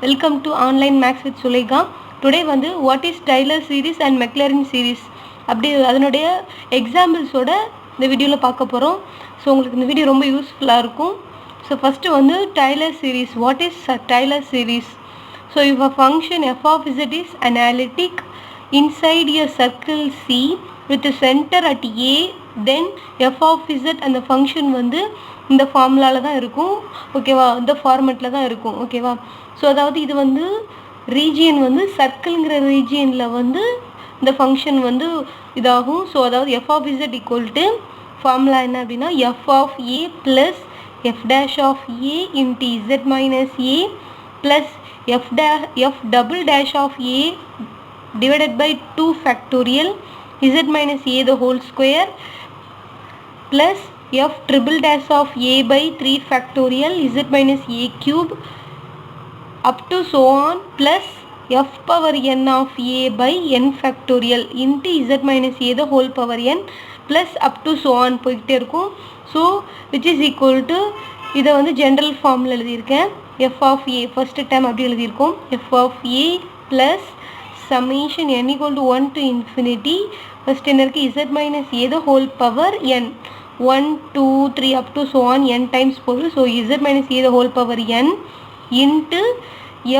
Welcome to Online Max with Suleika. Today what is Taylor series and Maclaurin series அப்படி அதனுடைய எக்ஸாம்பிள்ஸோட இந்த வீடியோவில் பார்க்க போகிறோம். ஸோ உங்களுக்கு இந்த வீடியோ ரொம்ப யூஸ்ஃபுல்லாக இருக்கும். So first Taylor series. What is Taylor series? So if a function f of z is analytic inside a circle C with a center at A, then f of z அந்த function இந்த ஃபார்முலாவில் தான் இருக்கும். ஓகேவா, இந்த ஃபார்மெட்டில் தான் இருக்கும். ஓகேவா, ஸோ அதாவது இது ரீஜியன் சர்க்கிள்ங்கிற ரீஜியனில் இந்த ஃபங்க்ஷன் இதாகும். ஸோ அதாவது F of Z equal to formula என்ன அப்படின்னா F of A plus F dash of A into Z minus A plus F double dash of A divided by 2 factorial z minus a the whole square plus f triple dash of a by 3 factorial z minus a cube up to so on plus f power n of a by n factorial into z minus a the whole power n plus up to so on போயிட்டே இருக்கும். So which is equal to இதை general ஃபார்மில் எழுதியிருக்கேன். f of a first time அப்படி எழுதியிருக்கோம். f of a plus summation n equal to 1 to infinity first என்ன இருக்கு z minus a the whole power n 1 2 3 up to so on n times போகுது. So z minus a the whole power n into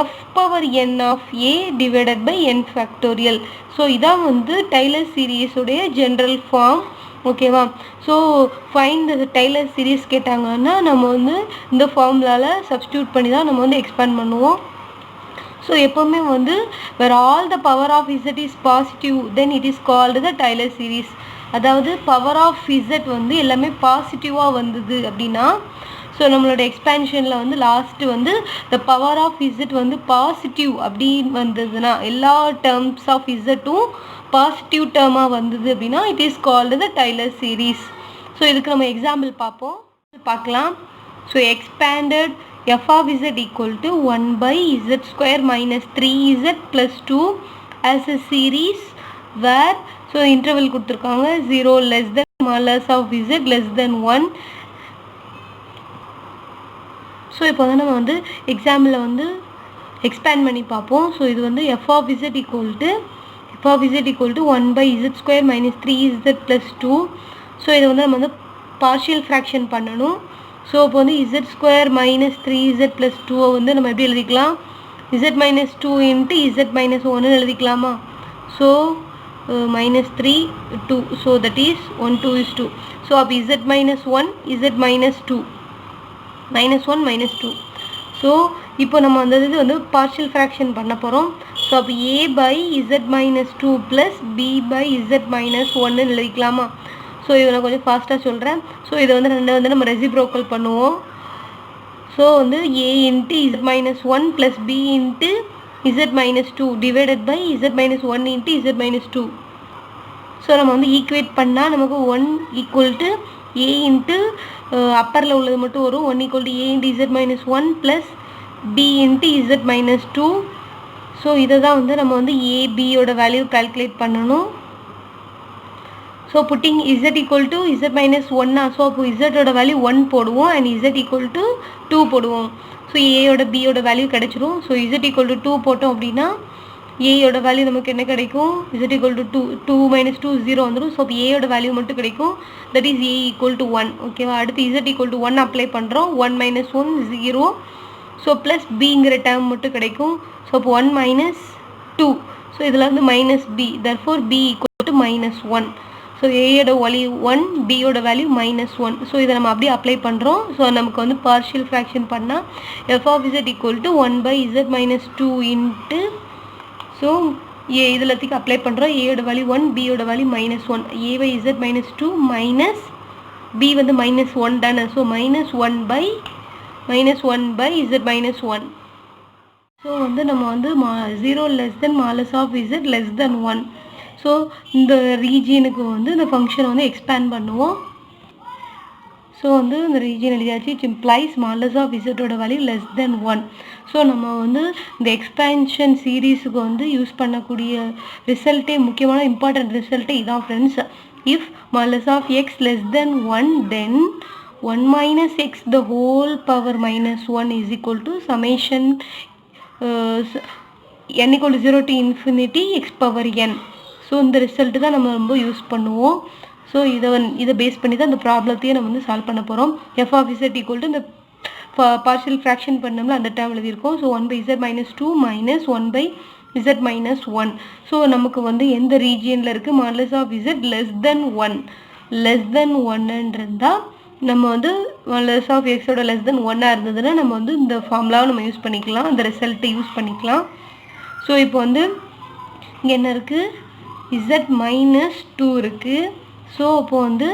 f power n of a divided by n factorial. So இதான் Taylor series உடைய general form. ஓகேவா, so find the Taylor series கேட்டாங்கன்னா நம்ம இந்த ஃபார்முலாவில் substitute பண்ணி தான் நம்ம எக்ஸ்பேண்ட் பண்ணுவோம். ஸோ எப்போவுமே where all the power of z is positive then it is called the Taylor series. அதாவது பவர் ஆஃப் z எல்லாமே பாசிட்டிவாக வந்தது அப்படின்னா, ஸோ நம்மளோட எக்ஸ்பேன்ஷனில் last the power of z positive அப்படின்னு வந்ததுன்னா, எல்லா டேர்ம்ஸ் ஆஃப் இசட்டும் பாசிட்டிவ் டேர்மாக வந்தது அப்படின்னா it is called the Taylor series. So இதுக்கு நம்ம எக்ஸாம்பிள் பார்க்கலாம். So expanded f of z equal to 1 by z square minus 3z plus 2 as a series where so interval கொடுத்துருக்காங்க 0 less than modulus of z less than 1. So இப்போ நம்ம எக்ஸாம்பிளில் expand பண்ணி பார்ப்போம். So இது f of z equal to 1 by z square minus 3z plus 2. So இதை நம்ம partial fraction பண்ணணும். So இப்போ z square minus 3z plus 2 நம்ம எப்படி எழுதிக்கலாம், z minus 2 into z minus 1 எழுதிக்கலாமா. So minus 3 2, so that is 1 2 is 2. So அப்போ z minus 1 z minus 2 minus 1 minus 2. So இப்போ நம்ம இது பார்ஷியல் ஃப்ராக்ஷன் பண்ண போகிறோம். ஸோ அப்போ a by z minus 2 plus b by z minus 1 எழுதிக்கலாமா. So இதை நான் கொஞ்சம் ஃபாஸ்ட்டாக சொல்கிறேன். ஸோ இதை ரெண்டு நம்ம ரெசிப்ரோக்கல் பண்ணுவோம். So a into z minus 1 plus b into z minus 2 divided by z minus 1 into z minus 2. So நம்ம ஈக்குவேட் பண்ணால் நமக்கு 1 ஈக்குவல் டு a இன்ட்டு அப்பரில் உள்ளது மட்டும் வரும். 1 equal to a into z minus 1 plus b into z minus 2. So இதை தான் நம்ம a bயோட வேல்யூ கால்குலேட் பண்ணணும். So putting z equal to z minus 1. So அப்போ z ஓட வேல்யூ 1 போடுவோம் அண்ட் z equal to 2 போடுவோம். ஸோ a bயோட வேல்யூ கிடைச்சிரும். ஸோ z equal to 2 போட்டோம் அப்படின்னா a வேல்யூ நமக்கு என்ன கிடைக்கும், z equal to 2 minus 2 0 வந்துடும். ஸோ அப்போ a வேல்யூ மட்டும் கிடைக்கும், that is a equal to 1. ஓகேவா, அடுத்து z equal to 1 அப்ளை பண்ணுறோம். 1 minus 1 0. ஸோ ப்ளஸ் bங்கிற டேர்ம் மட்டும் கிடைக்கும். ஸோ அப்போ 1 minus 2. ஸோ இதில் minus b, therefore b equal to minus 1. So ஏயோட வேல்யூ 1, பியோட வேல்யூ மைனஸ் 1. ஸோ இதை நம்ம அப்படியே அப்ளை பண்ணுறோம். ஸோ நமக்கு பார்ஷியல் ஃப்ராக்ஷன் பண்ணால் F of Z equal to 1 by Z minus 2 into so A இதில் அப்ளை பண்ணுறோம். ஏயோட வேல்யூ 1, பியோட value minus 1. A by Z minus 2 minus B minus 1 தானே. So minus 1 by Z minus 1. So நம்ம 0 less than modulus of Z less than 1. So இந்த ரீஜியனுக்கு இந்த ஃபங்க்ஷனை எக்ஸ்பேண்ட் பண்ணுவோம். ஸோ இந்த ரீஜியன் எழுதியாச்சு. இட் இம்ப்ளைஸ் மாலஸ் ஆஃப் இசட்டோட வேல்யூ லெஸ் தென் 1. ஸோ நம்ம இந்த எக்ஸ்பேன்ஷன் சீரீஸுக்கு யூஸ் பண்ணக்கூடிய ரிசல்ட்டே, முக்கியமான இம்பார்ட்டன்ட் ரிசல்ட்டே இதான் friends. If modulus of X less than 1 then 1 minus x the whole power minus 1 is equal to summation n equal to 0 to infinity x power n. So இந்த result தான் நம்ம ரொம்ப use பண்ணுவோம். So இதை base பண்ணி தான் இந்த ப்ராப்ளத்தையே நம்ம வந்து சால்வ் பண்ண போகிறோம். f of z equal to இந்த பார்ஷியல் ஃப்ராக்ஷன் பண்ணோம்ல அந்த டேர்ம் எழுதியிருக்கோம். So 1 by z minus 2 minus 1 by z minus 1. So நமக்கு வந்து எந்த ரீஜியனில் இருக்குது modulus of z less than 1 இருந்தால் நம்ம வந்து மாடலஸ் ஆஃப் எக்ஸோட லெஸ் தென் 1 இருந்ததுன்னா நம்ம வந்து இந்த ஃபார்முலாவை நம்ம யூஸ் பண்ணிக்கலாம், அந்த ரிசல்ட்டை யூஸ் பண்ணிக்கலாம். ஸோ இப்போ வந்து இங்கே என்ன இருக்குது, z minus 2 இருக்குது. ஸோ அப்போ வந்து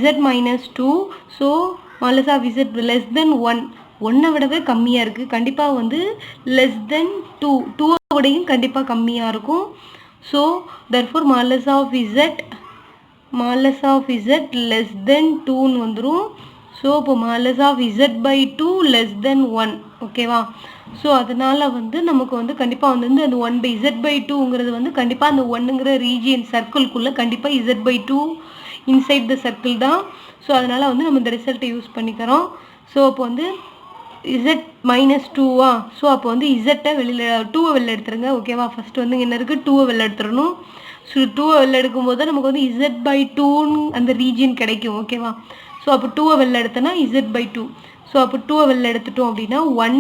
z minus 2. So modulus of z less than 1 விடவே கம்மியாக இருக்குது. கண்டிப்பாக வந்து லெஸ் தென் 2 விடையும் கண்டிப்பாக கம்மியாக இருக்கும். So therefore modulus of z less than 2ன்னு வந்துடும். ஸோ இப்போ modulus of z by 2 less than 1. ஓகேவா? ஸோ அதனால் வந்து நமக்கு வந்து கண்டிப்பாக வந்து அந்த 1 by z by 2ங்கிறது வந்து கண்டிப்பாக அந்த 1ங்கிற ரீஜியன் சர்க்கிள்குள்ளே கண்டிப்பாக z by 2 inside the circle தான். ஸோ அதனால் வந்து நம்ம இந்த ரிசல்ட்டை யூஸ் பண்ணிக்கிறோம். ஸோ அப்போ வந்து z minus 2வா? ஸோ அப்போ வந்து z வெளியில் 2வை வெளில எடுத்துருங்க. ஓகேவா? ஃபஸ்ட்டு வந்து என்ன இருக்குது, 2வை வெளில எடுத்துடணும். ஸோ 2வை வெளில எடுக்கும்போது தான் நமக்கு வந்து z by 2 அந்த ரீஜியன் கிடைக்கும். ஓகேவா? ஸோ அப்போ 2வை வெளில எடுத்தோன்னா z by 2. ஸோ அப்போ 2வை வெளில எடுத்துட்டோம் அப்படின்னா 1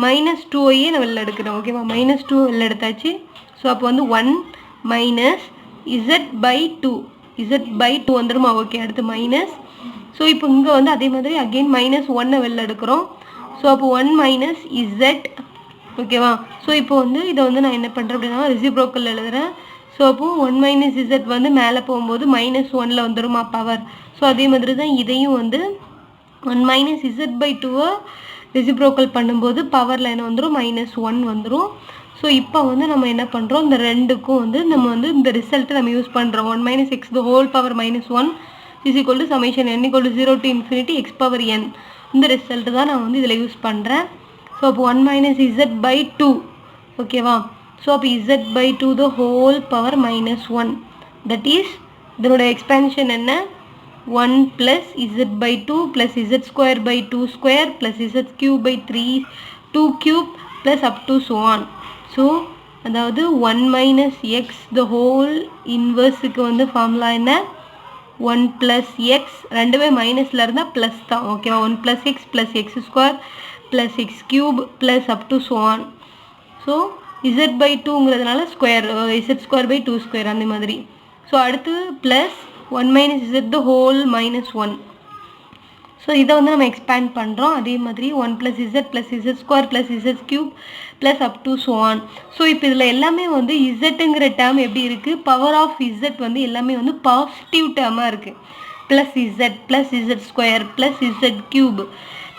minus 2ஐயே நான் வெளில எடுக்கிறேன். ஓகேவா? minus 2 வெளில எடுத்தாச்சு. ஸோ அப்போ வந்து 1 minus z by 2 வந்துடுமா? ஓகே, அடுத்து மைனஸ். ஸோ இப்போ இங்கே வந்து அதே மாதிரி அகெயின் minus 1 வெளில எடுக்கிறோம். ஸோ அப்போ 1 minus z. ஓகேவா? ஸோ இப்போ வந்து இதை வந்து நான் என்ன பண்ணுறேன் அப்படின்னா ரெசிப்ரோக்கல் எழுதுகிறேன். ஸோ அப்போ 1 minus z வந்து மேலே போகும்போது -1ல் வந்துடுமா பவர். ஸோ அதே மாதிரி தான் இதையும் வந்து 1 minus z by 2 ரெசிப்ரோக்கல் பண்ணும்போது பவரில் என்ன வந்துடும், -1 வந்துடும். ஸோ இப்போ வந்து நம்ம என்ன பண்ணுறோம், இந்த ரெண்டுக்கும் வந்து நம்ம வந்து இந்த ரிசல்ட்டை நம்ம யூஸ் பண்ணுறோம். 1 minus x the whole power -1 is equal to summation n equal to 0 to infinity x power n. இந்த ரிசல்ட்டு தான் நான் வந்து இதில் யூஸ் பண்ணுறேன். ஸோ அப்போ 1 minus z by 2. ஓகேவா? ஸோ அப்போ z by 2 the whole power -1. That is இதனோட எக்ஸ்பேன்ஷன் என்ன, 1 plus z by 2 plus z square by 2 square plus z cube by 2 cube plus up to so on. So அதாவது 1 minus x the whole inverseக்கு வந்து formula என்ன, 1 plus x, ரெண்டுமே மைனஸில் இருந்தால் plus தான். ஓகேவா? 1 plus x plus x square plus x cube plus up to so on. So z by 2ங்கிறதுனால square, z square by 2 square அந்த மாதிரி. ஸோ அடுத்து plus 1 minus z the whole -1. So இதை வந்து நம்ம எக்ஸ்பேண்ட் பண்ணுறோம். அதே மாதிரி 1 plus z plus z square plus z cube plus up to so on. So இப்போ இதில் எல்லாமே வந்து zங்கிற டேர்ம் எப்படி இருக்குது, பவர் ஆஃப் z வந்து எல்லாமே வந்து பாசிட்டிவ் டேர்மாக இருக்குது. Plus z square plus z cube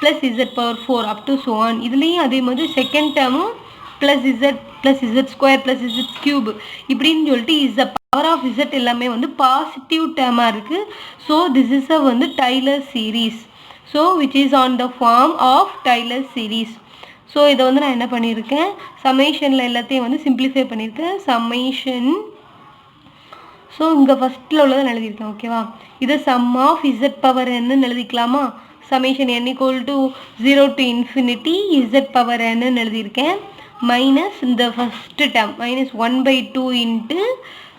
plus z power 4 up to so on. இதுலேயும் அதே மாதிரி செகண்ட் டேர்மும் plus z square plus z cube இப்படின்னு சொல்லிட்டு பவர் ஆஃப் z எல்லாமே வந்து பாசிட்டிவ் டேர்மாக இருக்குது. ஸோ திஸ் இஸ் அ வந்து Taylor series. So which is on the form of Taylor series. So இதை வந்து நான் என்ன பண்ணியிருக்கேன், சம்மேஷனில் எல்லாத்தையும் வந்து சிம்பிளிஃபை பண்ணியிருக்கேன். சம்மேஷன், ஸோ இங்கே ஃபஸ்ட்டில் உள்ளதை எழுதியிருக்கேன். ஓகேவா? இதை சம் ஆஃப் z பவர் என்னன்னு எழுதிக்கலாமா, summation n equal to 0 to infinity z power என்னன்னு எழுதியிருக்கேன். மைனஸ் இந்த ஃபஸ்ட்டு டேர்ம் -1 by 2 இன்ட்டு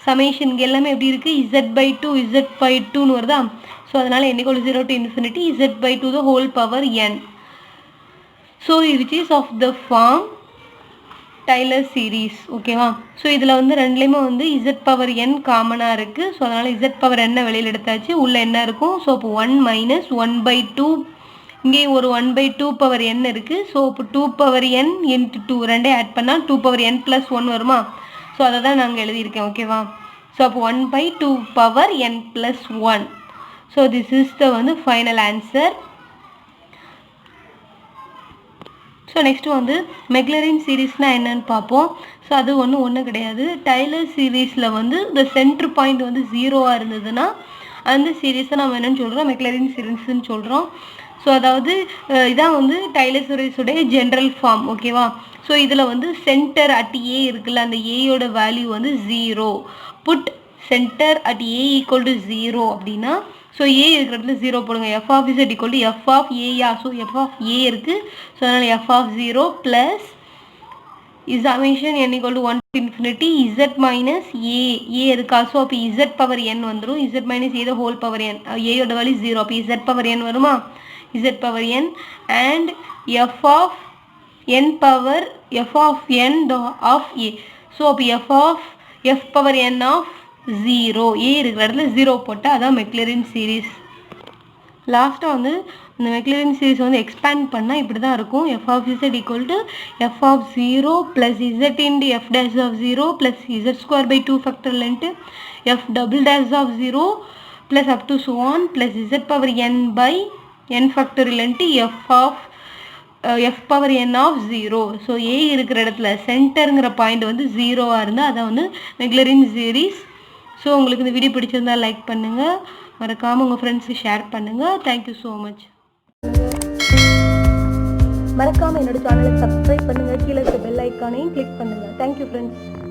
சமேஷனுக்கு எல்லாமே எப்படி இருக்குது, z by 2 ன்னு வருதா. ஸோ அதனால் n equal to 0 to infinity z by 2 the whole power n. So which is of the form Taylor series. ஓகேவா? ஸோ இதில் வந்து ரெண்டுலேயுமே வந்து z பவர் n காமனாக இருக்குது. ஸோ அதனால் z பவர் n வெளியில் எடுத்தாச்சு, உள்ளே என்ன இருக்கும். ஸோ இப்போ 1 minus 1 by 2, இங்கேயும் ஒரு 1 by 2 பவர் n இருக்குது. ஸோ இப்போ 2 பவர் n into 2 ரெண்டே ஆட் பண்ணால் 2 பவர் n plus 1 வருமா. ஸோ அதை தான் நாங்கள் எழுதியிருக்கேன். ஓகேவா? ஸோ அப்போ 1 by 2 power n plus 1. So this is the வந்து ஃபைனல் ஆன்சர். ஸோ நெக்ஸ்ட்டு வந்து மெக்லரின் சீரீஸ்னால் என்னன்னு பார்ப்போம். ஸோ அது ஒன்றும் கிடையாது. டைலர் சீரீஸில் வந்து இந்த சென்ட்ரு பாயிண்ட் வந்து 0வாக இருந்ததுன்னா அந்த சீரீஸை நம்ம என்னென்னு சொல்கிறோம், மெக்லரின் சீரீஸ்ன்னு சொல்கிறோம். ஸோ அதாவது இதான் வந்து டைலர் சீரீஸுடைய ஜென்ரல் ஃபார்ம். ஓகேவா? ஸோ இதில் வந்து சென்டர் அட் ஏ இருக்குல்ல, அந்த ஏயோட வேல்யூ வந்து 0. Put centre at A equal to 0 அப்படின்னா ஸோ ஏ இருக்கிற இடத்துல 0 போடுங்க. F of Z equal to F of ஏயா. ஸோ எஃப் ஆஃப் ஏ இருக்குது. ஸோ அதனால் F of 0 plus summation n equal to 1 to infinity z minus a இருக்கா. So அப்போ z power n வந்துடும். z minus a the whole power n. ஏயோட வேல்யூ 0. அப்போ z power n வருமா. z power n and f of n power f of n of a. So அப்போ f power n of 0. a இருக்கிற இடத்துல 0 போட்டால் அதான் மெக்லரின் சீரீஸ். லாஸ்ட்டாக வந்து இந்த மெக்லரின் சீரீஸ் வந்து எக்ஸ்பேண்ட் பண்ணால் இப்படி தான் இருக்கும். F of Z equal to F of 0 plus Z into F dash of 0 plus Z square by 2 factorial into F double dash of 0 plus up to so on plus Z power n by n factorial into F power n of 0. So A இருக்கிற இடத்துல சென்டருங்கிற point வந்து 0வாக இருந்தால் அதை வந்து Maclaurin series. So உங்களுக்கு இந்த video பிடிச்சிருந்தால் like பண்ணுங்கள், மறக்காமல் உங்கள் ஃப்ரெண்ட்ஸுக்கு ஷேர் பண்ணுங்கள். Thank you so much. மறக்காமல் என்னோட சேனலை சப்ஸ்கிரைப் பண்ணுங்கள். கீழே இருக்க பெல் ஐக்கானையும் கிளிக் பண்ணுங்கள். Thank you friends.